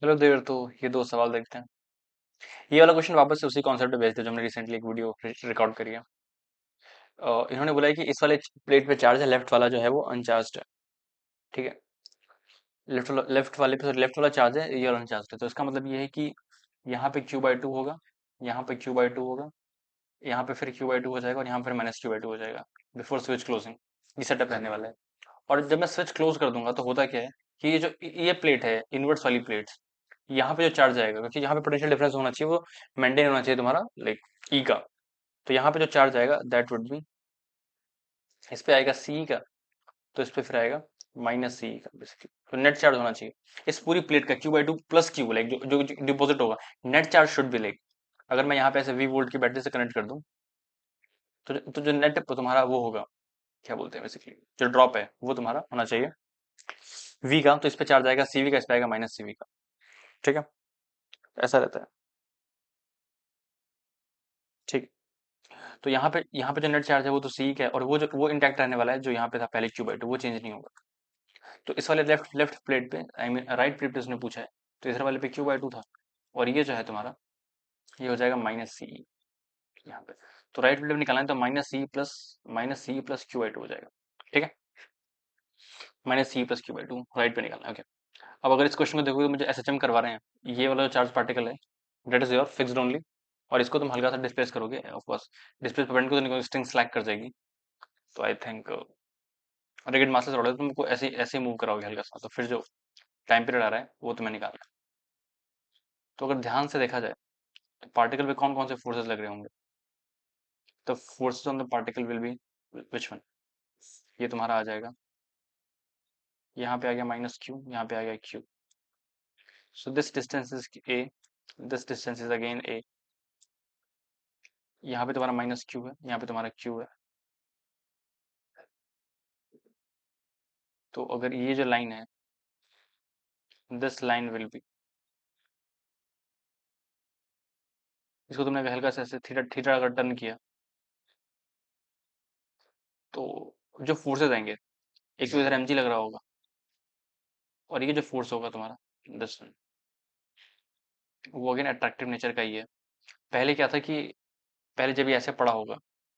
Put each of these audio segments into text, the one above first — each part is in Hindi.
चलो देर तो ये दो सवाल देखते हैं। ये वाला क्वेश्चन वापस से उसी कॉन्सेप्ट पे भेजते जो हमने रिसेंटली एक वीडियो रिकॉर्ड करी है। इन्होंने बोला है कि इस वाले प्लेट पे चार्ज है, लेफ्ट वाला जो है वो अनचार्ज है। ठीक है। लेफ्ट वाला चार्ज है, ये वाला अनचार्ज है। तो इसका मतलब ये है कि यहाँ पे Q/2 होगा, यहाँ पे Q/2 होगा, यहाँ पे फिर Q/2 हो जाएगा और यहाँ पर -Q/2 हो जाएगा बिफोर स्विच क्लोजिंग। ये सेटअप रहने वाला है। और जब मैं स्विच क्लोज कर दूंगा तो होता क्या है कि ये प्लेट है, इनवर्स वाली प्लेट, यहाँ पे जो चार्ज आएगा, क्योंकि यहाँ पे पोटेंशियल डिफरेंस होना चाहिए, वो मेंटेन होना चाहिए तुम्हारा, लाइक ई का। तो यहाँ पे जो चार्ज आएगा दैट वुड बी, इस पे आएगा सी का, तो इस पे फिर आएगा -C का बेसिकली। तो नेट चार्ज होना चाहिए इस पूरी प्लेट का Q/2 प्लस क्यू, लाइक जो डिपॉजिट होगा, net charge should be like, अगर मैं यहाँ पे ऐसे V वोल्ट की बैटरी से कनेक्ट कर दूं तो जो नेट तुम्हारा वो होगा, क्या बोलते हैं बेसिकली, जो ड्रॉप है वो तुम्हारा होना चाहिए V का। तो इस पे चार्ज आएगा CV का, इस पे आएगा -CV का। ठीक है, ऐसा रहता है। ठीक। तो यहाँ पे जो नेट चार्ज है वो तो सी का है, और वो इंटैक्ट रहने वाला है जो यहाँ पे था पहले Q/2, वो चेंज नहीं होगा। तो इस वाले लेफ्ट लेफ्ट प्लेट पे, आई मीन राइट प्लेट पे उसने पूछा है, तो इधर वाले पे Q/2 था, और ये जो है तुम्हारा, ये हो जाएगा -CE यहाँ पे। तो राइट प्लेट पे निकालना है तो -C प्लस Q/2 हो जाएगा। ठीक है, -C प्लस Q/2 राइट पे निकालना है। ओके। अब अगर इस क्वेश्चन को देखोगे तो मुझे SHM करवा रहे हैं, ये वाला जो चार्ज पार्टिकल है that is your fixed only, और इसको तुम हल्का सा डिस्प्लेस करोगे, ऑफ कोर्स डिस्प्लेस परपेंडिकुलर को तो नहीं, स्ट्रिंग स्लैक कर जाएगी। तो आई थिंक रिगिड मास से थोड़ा तुमको ऐसे ऐसे मूव कराओगे हल्का सा, तो फिर जो टाइम पीरियड आ रहा है वो तुम्हें निकालना है। तो अगर ध्यान से देखा जाए तो पार्टिकल पे कौन कौन से फोर्सेस लग रहे होंगे, तो forces on the particle will be which one, ये तुम्हारा आ जाएगा, यहाँ पे आ गया -Q, यहाँ पे आ गया Q। So this distance is A, this distance is again A। यहाँ पे तुम्हारा -Q है, यहाँ पे तुम्हारा Q है। तो अगर ये जो लाइन है, दिस लाइन विल बी, इसको तुमने अगर हल्का सा ऐसे थीटा थीटा अगर टर्न किया, तो जो फोर्सेस आएंगे, एक तो इधर mg लग रहा होगा, और ये जो फोर्स होगा तुम्हारा दिस, वो अगेन अट्रैक्टिव नेचर का ही है। पहले क्या था कि पहले जब ये ऐसे पड़ा होगा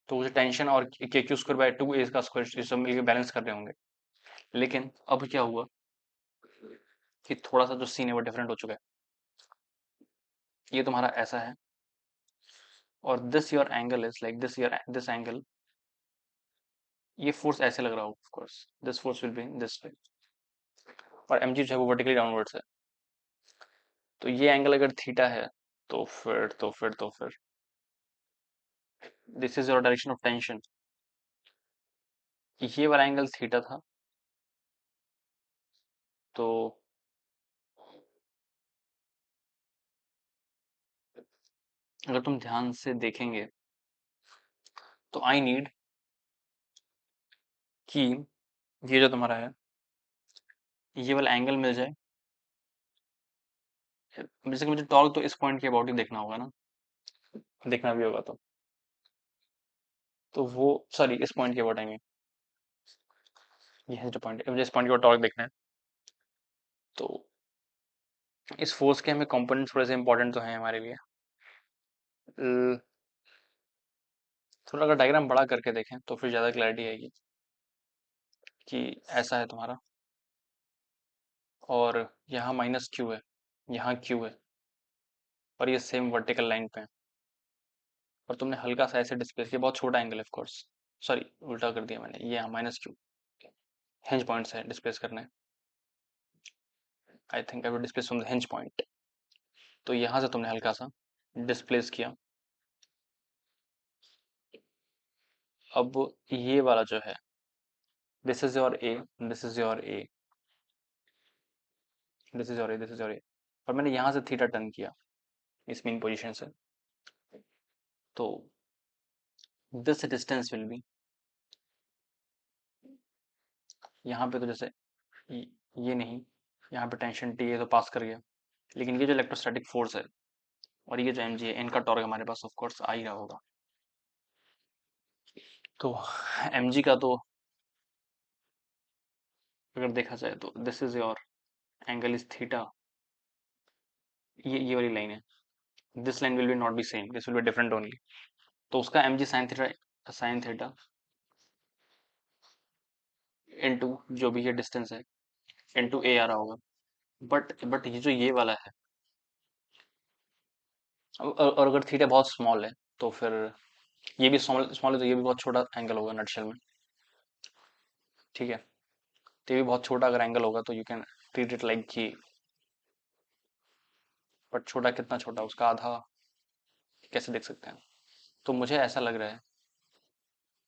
तो वो जो टेंशन और KQ²/2 A का स्क्वायर, ये सब मिलकर बैलेंस कर रहे होंगे। लेकिन अब क्या हुआ कि थोड़ा सा जो सीन है वो डिफरेंट हो चुका है। ये तुम्हारा ऐसा है, और this your angle is like this angle, ये फोर्स ऐसे लग रहा होगा, of course this force will be in this way, और mg जो है वो वर्टिकली डाउनवर्ड्स है। तो ये एंगल अगर थीटा है, तो फिर this is your direction of tension. ये वाला एंगल थीटा था, तो अगर तुम ध्यान से देखेंगे तो आई नीड कि ये जो तुम्हारा है, ये वाला एंगल मिल जाए। जैसे कि मुझे टॉर्क तो इस पॉइंट के अबाउट ही देखना होगा ना, देखना भी होगा तो वो, सॉरी इस पॉइंट के अबाउट आई मीन, ये है जो पॉइंट, मुझे इस पॉइंट के अबाउट टॉर्क देखना है। तो इस फोर्स के हमें कंपोनेंट्स थोड़े से इंपॉर्टेंट तो हैं हमारे लिए। थोड़ा अगर डायग्राम बड़ा करके देखें तो फिर ज़्यादा क्लैरिटी आएगी कि ऐसा है तुम्हारा, और यहाँ -Q है, यहाँ Q है, और ये सेम वर्टिकल लाइन पे है, और तुमने हल्का सा ऐसे डिस्प्लेस किया, बहुत छोटा एंगल है ऑफ कोर्स, सॉरी उल्टा कर दिया मैंने, ये यहाँ -Q हिंज पॉइंट से डिस्प्लेस करना है। I think I will displace from the hinge point. तो यहाँ से तुमने हल्का सा डिस्प्लेस किया। अब ये वाला जो है, this is your A, this is your A, this is your A, this is your A, और मैंने यहाँ से थीटा टर्न किया इस मेन पोजीशन से, तो दिस डिस्टेंस विल बी, यहाँ पे तो जैसे ये ये नहीं, यहाँ पे टेंशन T है तो पास कर गया, लेकिन ये जो इलेक्ट्रोस्टैटिक फोर्स है और ये जो mg है, इनका टॉर्क हमारे पास ऑफ कोर्स आ ही रहा होगा। तो mg का तो अगर देखा जाए तो this is your angle is theta, ये वाली लाइन है, this line will be not be same, this will be different only. तो उसका mg साइन थीटा इनटू जो भी ये डिस्टेंस है इनटू ए आ रहा होगा। बट ये जो ये वाला है, और अगर थीटा बहुत स्मॉल है तो फिर ये भी स्मॉल स्मॉल है, तो ये भी बहुत छोटा एंगल होगा नटशेल में। ठीक है, तो ये भी बहुत छोटा अगर एंगल होगा तो you can treat it like कि, बट छोटा कितना छोटा, उसका आधा कैसे देख सकते हैं। तो मुझे ऐसा लग रहा है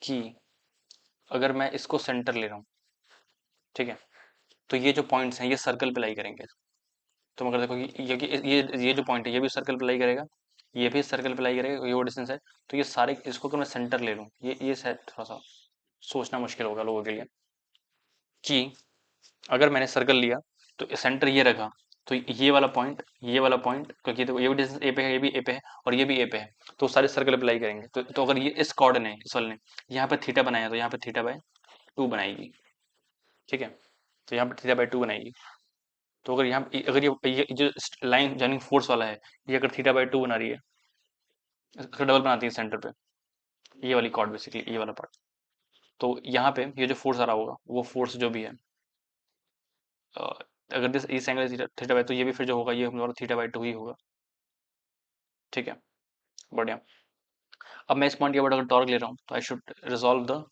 कि अगर मैं इसको सेंटर ले रहा हूँ, ठीक है, तो ये जो पॉइंट्स हैं ये सर्कल पे लाई करेंगे। तो मगर देखो ये जो पॉइंट है ये भी सर्कल पे लाई करेगा, ये भी सर्कल पे लाई करेगा, ये वो डिस्टेंस है। तो ये सारे इसको अगर मैं सेंटर ले लूँ, ये शायद थोड़ा सा सोचना मुश्किल होगा लोगों के लिए कि अगर मैंने सर्कल लिया तो सेंटर ये रखा, तो ये वाला पॉइंट क्योंकि देखो ये भी डिस्टेंस ए पे है, ये भी ए पे है, और ये भी ए पे है, तो सारे सर्कल अप्लाई करेंगे। तो अगर ये इस कॉर्ड ने इस वाले ने यहाँ पे थीटा बनाया तो यहाँ पे थीटा बाय टू बनाएगी। ठीक है, तो यहाँ पे थीटा बाय टू बनाएगी। तो अगर यहाँ अगर ये जो लाइन जॉइनिंग फोर्स वाला है, ये अगर थीटा बाय टू बना रही है, इसका डबल बनाती है सेंटर पे, ये वाली कॉर्ड बेसिकली ये वाला पार्ट। तो यहाँ पे ये जो फोर्स आ रहा होगा वो फोर्स जो भी है, अ, अगर दिस इस एंगल थीटा थीटा बाय, तो ये भी फिर जो होगा ये हमारा थीटा बाय टू ही होगा। ठीक है, बढ़िया। अब मैं इस पॉइंट के ऊपर अगर टॉर्क ले रहा हूँ तो I should resolve the,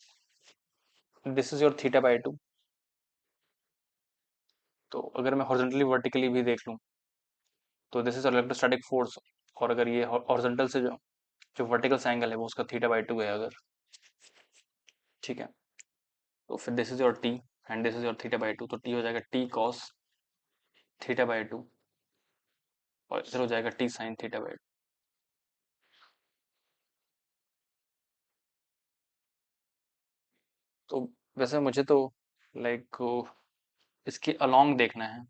this is your theta by two. तो अगर मैं हॉरिजॉन्टली वर्टिकली भी देख लूँ तो दिस इज इलेक्ट्रोस्टैटिक फोर्स, और अगर ये हॉरिजॉन्टल से जो जो वर्टिकल से एंगल है वो उसका थीटा बाय टू है अगर, ठीक है, तो फिर this is your T and this is your theta by two, तो टी हो जाएगा T cos theta by to, और इधर हो जाएगा T sign theta by two. तो वैसे मुझे तो लाइक इसके अलोंग देखना है,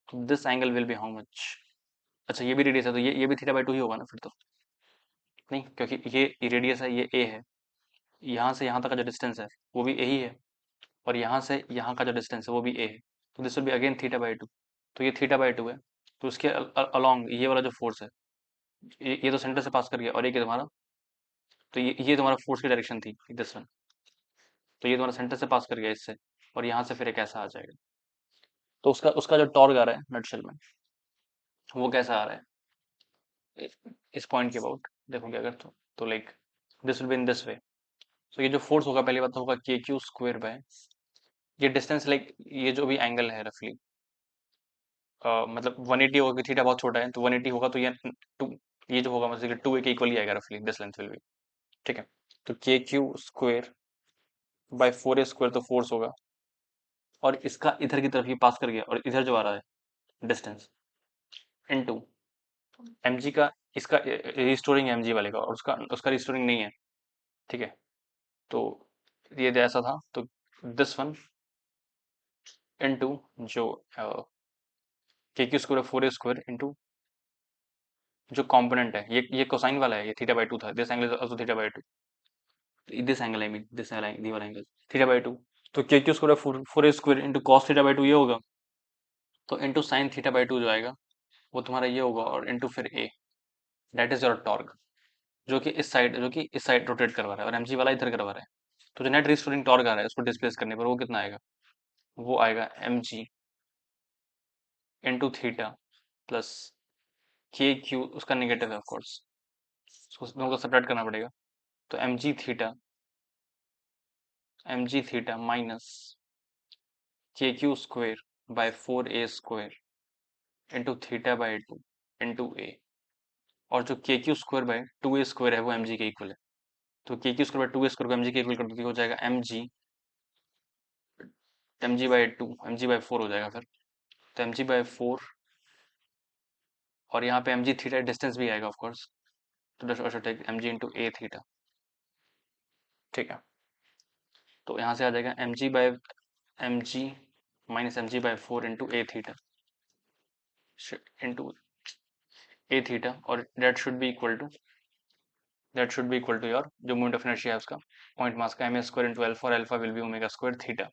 तो this angle will be how much. अच्छा ये भी रेडियस है, तो ये भी थीटा बाय टू ही होगा ना फिर तो। नहीं, क्योंकि ये रेडियस है, ये ए है, यहाँ से यहाँ तक का जो डिस्टेंस है वो भी ए ही है, और यहाँ से यहाँ का जो डिस्टेंस है वो भी ए है, तो this will be again theta by two. तो ये थीटा बाय टू है, तो उसके अलोंग ये वाला जो फोर्स है, ये तो सेंटर से पास कर गया, और ये तुम्हारा, तो ये तुम्हारा फोर्स की डायरेक्शन थी दिस वन, तो ये तुम्हारा सेंटर से पास कर गया इससे, और यहाँ से फिर एक ऐसा आ जाएगा। तो उसका उसका जो टॉर्क आ रहा है नटशेल में वो कैसा आ रहा है, इस पॉइंट के अबाउट देखोगे अगर, तो like this will be in this way. तो ये जो फोर्स होगा पहली बात तो होगा के क्यू स्क्वेयर बाय ये डिस्टेंस, लाइक ये जो भी एंगल है रफली, मतलब 180 होगा, थीटा बहुत छोटा है तो 180 होगा, तो ये टू, ये जो होगा मतलब टू ए के इक्वल ही आएगा रफली, दिस लेंथ विल बी। ठीक है, तो k q square by four a square तो फोर्स होगा, और इसका इधर की तरफ ये पास कर गया, और इधर जो आ रहा है डिस्टेंस इनटू mg का, इसका रिस्टोरिंग mg वाले का, और उसका उसका रिस्टोरिंग नहीं है। ठीक है, तो ये ऐसा था, तो दिस वन इनटू जो k q square four a square into जो कंपोनेंट है, ये कोसाइन वाला है, ये थीटा बाय टू था, this angle is also theta by two, this angle I mean this angle, the वाला एंगल थीटा बाय टू। तो k q square four a square into cos theta by two ये होगा, तो into sine theta by two जो आएगा वो तुम्हारा ये होगा, और इंटू फिर ए, दैट इज योर टॉर्क, जो कि इस साइड रोटेट करवा रहा है, और एमजी वाला इधर करवा रहा है। तो जो नेट रिस्टोरिंग टॉर्क आ रहा है उसको डिस्प्लेस करने पर वो कितना आएगा, वो आएगा mg into theta plus k q, उसका नेगेटिव है ऑफकोर्स, उसको दोनों को सेपरेट करना पड़ेगा। तो m g theta minus k q square by four a square into theta by two into a, और जो k q square by two a square है वो एम जी के इक्वल है। तो k q square by two a square को एम जी के इक्वल कर दो, तो हो जाएगा M G by two, M ji by four हो जाएगा फिर, तो एम जी बाय फोर, और यहाँ पे एम जी थीटा डिस्टेंस भी आएगा ऑफकोर्स, तो that take m g into a theta. ठीक है, तो यहाँ से आ जाएगा M g minus m ji by four into a theta into a theta, और that should be equal to your जो मोमेंट ऑफ इनर्शिया है उसका पॉइंट मास का एम स्क्वायर इंटू एल्फा, और alpha will be omega square theta.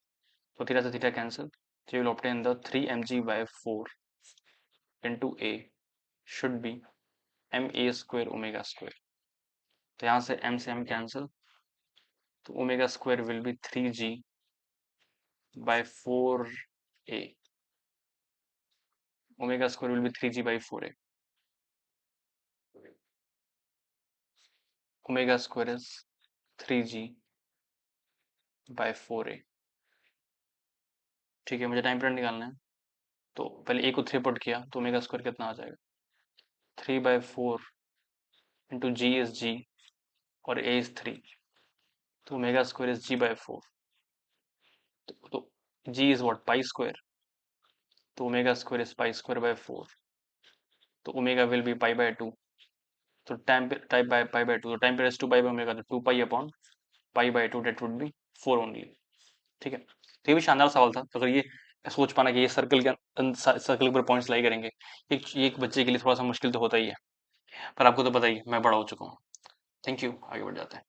तो थीटा से theta cancel, so you will obtain the 3 mg by 4 into a should be ma square omega square. तो यहाँ से m से m कैंसिल, तो omega square will be 3g by 4a. Omega square will be 3g by 4a. Omega square is 3g by 4a. ठीक है, मुझे टाइम पीरियड निकालना है, तो पहले a को 3 पुट किया तो ओमेगा स्क्वायर कितना आ जाएगा, 3/4 इंटू g इज g और a इज 3, तो omega square is g by 4. तो g is what, pi square, तो omega square is pi square by 4, तो omega will be pi by 2. तो time type by pi by 2, तो time period 2 pi by omega, तो 2 pi upon pi by 2, that would be 4 only. ठीक है, तो ये भी शानदार सवाल था. तो अगर ये सोच पाना कि ये सर्कल के सर्कल पर पॉइंट्स लाई करेंगे, एक बच्चे के लिए थोड़ा सा मुश्किल तो होता ही है, पर आपको तो पता ही है मैं बड़ा हो चुका हूँ. थैंक यू, आगे बढ़ जाते हैं.